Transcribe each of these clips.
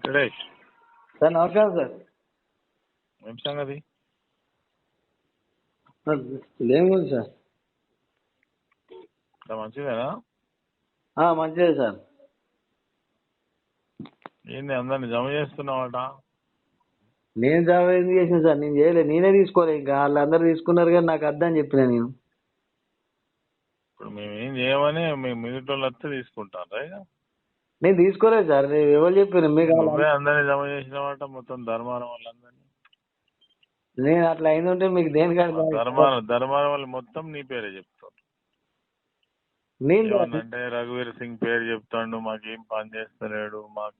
Suresh, sir నమస్కారం sir. ఏం సంగతి? ఏముంది సార్? మంచిదేనా? మంచిదే సార్. ఏంది అందరిని జమ చేస్తున్నావట? నేను జాబ్ ఎందుకు చేసిన సార్? నేను చేయలేదు, నేనే తీసుకోలే. ఇంకా వాళ్ళందరూ తీసుకున్నారు కానీ నాకు అర్థం చెప్పిన నేను. ఇప్పుడు మేము ఏం చేయమని మేము మిగతా వాళ్ళు వస్తే తీసుకుంటారా? ఇక నేను తీసుకోలేదు సార్. ఎవరు చెప్పారు మీకు? నువ్వే అందరిని జమ చేసినవాట, మొత్తం ధర్మారం వాళ్ళందరినీ. నేను అట్లా అయింది ఉంటే మీకు దేనికంటే ధర్మారం వాళ్ళు మొత్తం నీ పేరే చెప్తారు. ఏమన్నంటే రఘువీర్ సింగ్ పేరు చెప్తాడు, మాకేం పని చేస్తలేడు, మాకు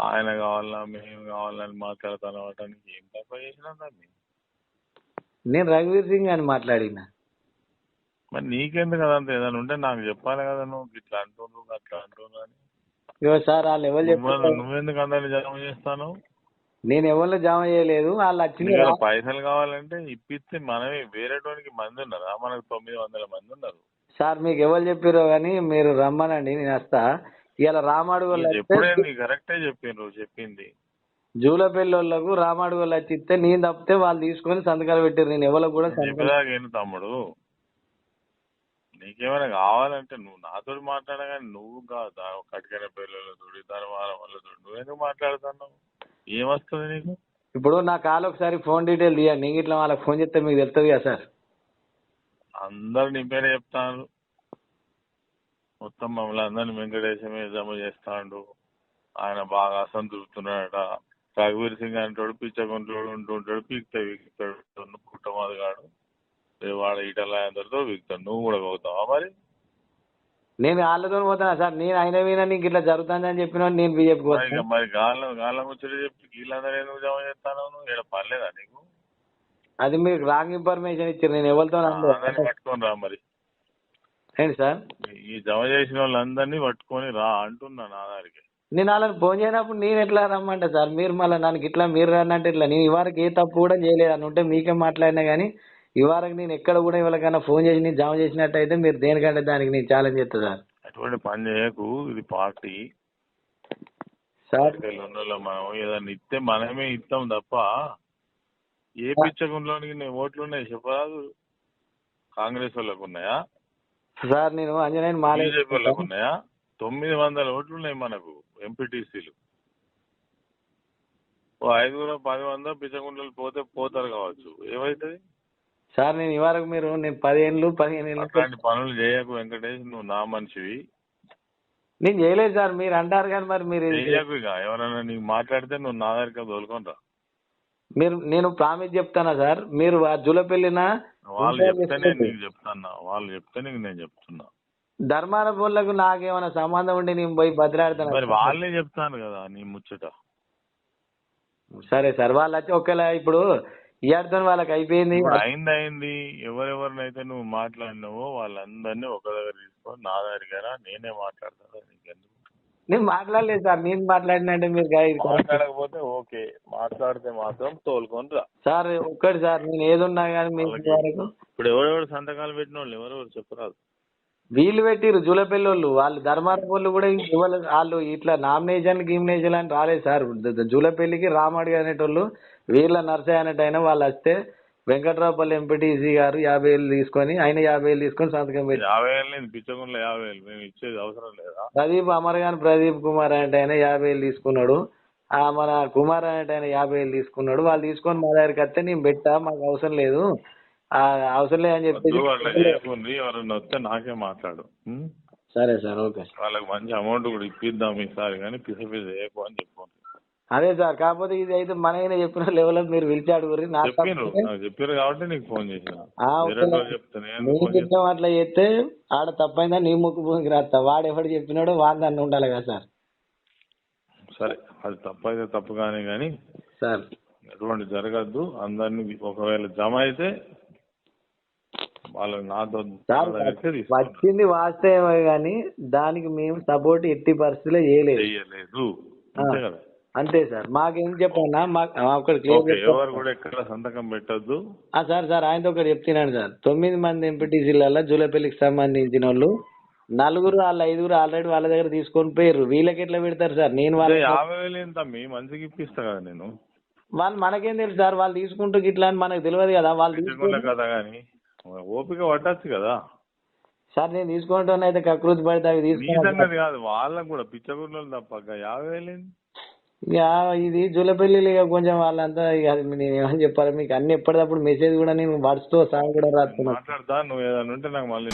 ఆయన కావాలా మేము కావాలని మాట్లాడతాను అన్నమాట. నీకు ఏం తక్కువ చేసినా దాన్ని? నేను రఘువీర్ సింగ్ అని మాట్లాడినా. మరి నీకెందుకు కదంతా? ఏదైనా ఉంటే నాకు చెప్పాలి కదా, నువ్వు ఇట్లా అంటున్నావు అట్లా అంటున్నావు అని. సార్ వాళ్ళు ఎవరు చెప్పారు? నువ్వెందుకు అందరిని జమ చేస్తాను? నేను ఎవరిలో జమ చేయలేదు. వాళ్ళు వచ్చింది. పైసలు కావాలంటే ఇప్పిస్తే మనమే. వేరేటోనికి మంది ఉన్నారా? మనకు 900 మంది ఉన్నారు. సార్ మీకు ఎవరు చెప్పారో కానీ మీరు రమ్మనండి, నేను వస్తా. ఇలా రామాడుగోళ్ళు ఎప్పుడే కరెక్టే చెప్పిండ్రు చెప్పింది. జూలపల్లి వాళ్ళకు రామాడుగోళ్ళు వచ్చి ఇస్తే నేను తప్పితే వాళ్ళు తీసుకొని సంతకాలు పెట్టారు. నేను ఎవరికి కూడా చెప్పేదాకేంటి తమ్ముడు? నీకేమైనా కావాలంటే నువ్వు నాతో మాట్లాడగానే నువ్వు కటికైన పిల్లలతోటి ధర్మారం వాళ్ళతో నువ్వెందుకు మాట్లాడుతున్నావు? ఏమొస్తుంది నీకు? ఇప్పుడు నా కాల్ ఒకసారి ఫోన్ డీటెయిల్ తీయండి. నీకు ఇట్లా వాళ్ళకి ఫోన్ చేస్తే మీకు తెలుస్తుంది కదా సార్. అందరు నీ పేరే చెప్తాను. మొత్తం మమ్మల్ని అందరిని వెంకటేశమే జమ చేస్తాడు. ఆయన బాగా అసంతృప్తున్నాడట. రఘువీర్ సింగ్ అంటాడు పిచ్చగుంటాడు ఉంటుంటాడు, పీకుతాడు కుట్టమాదిగాడు. వాడ ఈటల అందరితో వీక్తాడు. నువ్వు కూడా పోతావా? మరి నేను వాళ్ళతో పోతానా సార్? నేను అయిన మీద నీకు ఇట్లా జరుగుతుందని చెప్పిన నేను బీజేపీ పోతాను. మరి గాళ్ళ ముచ్చట చెప్పి వీళ్ళందరూ ఎందుకు జమ చేస్తాను? నువ్వు ఇక్కడ పర్లేదా నీకు? అది మీరు రాంగ్ ఇన్ఫర్మేషన్ ఇచ్చారు. నేను ఎవరితో పట్టుకొని రా. మరి ఏంటి సార్? ఈ జమ చేసిన వాళ్ళందరినీ పట్టుకొని రా అంటున్నా నా దగ్గరికి. నేను వాళ్ళని ఫోన్ చేయనప్పుడు నేను ఎట్లా రమ్మంటా సార్? మీరు మళ్ళీ నాకు ఇట్లా మీరు రన్నంటే ఇట్లా. నేను ఇవరకు ఏ తప్పు కూడా చేయలేదు అని ఉంటే మీకే మాట్లాడినా కానీ ఇవరకు నేను ఎక్కడ కూడా ఎవరికైనా ఫోన్ చేసి నేను జమ చేసినట్టయితే మీరు దేనికంటే దానికి నేను ఛాలెంజ్ చేస్తా సార్. అటువంటి పని చేయకు. ఇది పార్టీ సార్. మనం ఏదన్నా ఇస్తే మనమే ఇస్తాం తప్ప ఏ పిచ్చగుంట్లోనికి ఓట్లు ఉన్నాయి చెప్పరాదు. కాంగ్రెస్ వాళ్ళకు ఉన్నాయా సార్? నేను అంజనేయుని బీజేపీ వాళ్ళకు ఉన్నాయా? 900 ఓట్లు ఉన్నాయి మనకు ఎంపీటీసీలు. 500-10 మంది పిచ్చగుంటలు పోతారు కావచ్చు. ఏమైతుంది సార్? నేను ఇవరకు నేను 10 ఏళ్ళు అట్లాంటి పనులు చేయకు వెంకటేష్. నువ్వు నా మనిషివి. నేను చేయలేదు సార్. మీరు అంటారు కానీ మరి మీరు చేయకు. ఇక ఎవరైనా నీకు మాట్లాడితే నువ్వు నా దగ్గరికి తోలుకొని రా. నేను ప్రామిస్ చెప్తానా సార్? మీరు జూలపల్లిన వాళ్ళు చెప్తేనే నీకు చెప్తాన్నా. వాళ్ళు చెప్తే నీకు నేను చెప్తున్నా. ధర్మార బోర్లకు నాకేమైనా సంబంధం ఉండి నేను పోయి బదిలాడతాను. మరి వాళ్ళే చెప్తాను కదా నీ ముచ్చట. సరే సార్. వాళ్ళు వచ్చి ఒకవేళ ఇప్పుడు ఇయాడితో వాళ్ళకి అయిపోయింది. అయింది. ఎవరెవరినైతే నువ్వు మాట్లాడినావో వాళ్ళందరినీ ఒక దగ్గర తీసుకొని నా దగ్గర నేనే మాట్లాడతాను. నీకెందుకు? నేను మాట్లాడలేదు సార్. నేను మాట్లాడినంటే మీరు మాట్లాడకపోతే ఓకే, మాట్లాడితే మాత్రం తోలుకొని రా సార్. ఒక్కటి సార్, నేను ఏదున్నా కానీ మీకు వరకు ఇప్పుడు ఎవరెవరు సంతకాలు పెట్టిన వాళ్ళు ఎవరెవరు చెప్పరాదు. వీళ్ళు పెట్టిరు జూలపల్లి వాళ్ళు. వాళ్ళు ధర్మార వాళ్ళు కూడా వాళ్ళు ఇట్లా నామినేషన్ అని రాలేదు సార్. జూలపల్లికి రామాడి అనేటోళ్ళు వీళ్ళ నర్సయ్య అనేటైనా వాళ్ళు వస్తే వెంకట్రావుపల్లి ఎంపీటీసీ గారు 50,000 తీసుకొని ఆయన 50,000 తీసుకొని సంతకం పెట్టి 50,000 పిచ్చకుండా 50,000 మేము ఇచ్చేది అవసరం లేదా? ప్రదీప్ కుమార్ అనేటైనా 50,000 తీసుకున్నాడు. మన కుమార్ అనేటైనా 50,000 తీసుకున్నాడు. వాళ్ళు తీసుకొని మా దగ్గరికి వస్తే నేను పెట్టా, మాకు అవసరం లేదు అవసరం లేదని చెప్పేసి ఎవరన్నా వస్తే నాకే మాట్లాడు. సరే సార్. ఓకే. వాళ్ళకి మంచి అమౌంట్ కూడా ఇప్పిద్దాం ఈసారి, కానీ పిస చేయకు అని చెప్పండి. అదే సార్. కాకపోతే ఇది అయితే మన చెప్పిన లెవెల్ మీరు పిలిచి అడుగురి. చెప్పారు కాబట్టి నీకు ఫోన్ చేసిన. అట్లా చేస్తే ఆడ తప్పైందా నీ ముక్కు భూమికి రాస్తా. వాడు ఎవడు చెప్పినాడో వాడు అన్న ఉండాలి కదా సార్. సరే, అది తప్పైతే తప్పు కానీ సార్ ఎటువంటి జరగద్దు. అందరినీ ఒకవేళ జమ అయితే వాళ్ళు నాతో వచ్చింది వాస్తవమే కానీ దానికి మేము సపోర్ట్ ఎట్టి పరిస్థితిలో చేయలేదు. అంతే సార్. మాకేం చెప్పన్నా ఎవరు కూడా ఎక్కడ సంతకం పెట్టద్దు సార్. ఆయనతో ఒకటి చెప్తున్నాను సార్. 9 మంది ఎంపీటీసీలలో జూలపల్లికి సంబంధించిన వాళ్ళు నలుగురు వాళ్ళ 5గురు ఆల్రెడీ వాళ్ళ దగ్గర తీసుకొని పోయారు. వీళ్ళకి ఎట్లా పెడతారు సార్? నేను అదే వాళ్ళ 50,000 ఏంటి తమ్మి మంచిగా ఇప్పిస్తా కదా నేను. వాళ్ళు మనకేం తెలుసు సార్? వాళ్ళు తీసుకుంటూ ఇట్లా అని మనకు తెలియదు కదా. వాళ్ళు పిచ్చగుండ తీసుకుంటూ కదా కానీ ఓపిక పట్టచ్చు కదా. సార్ నేను తీసుకుంటాను అయితే కకృతి పడితే అవి నీ తీసుకున్నాను. సంగతి కాదు వాళ్ళకు కూడా పిచ్చగుండలు తప్ప 50,000 ఏంది? ఇక ఇది జూలపల్లి ఇక కొంచెం వాళ్ళంతా ఇక అది నేను ఏమని చెప్పాలి మీకు? అన్ని ఎప్పటికప్పుడు మెసేజ్ కూడా నేను వాట్స్తో సాంగ్ కూడా రాస్తున్నాను. మాట్లాడతా, నువ్వు ఏదైనా ఉంటే నాకు మళ్ళీ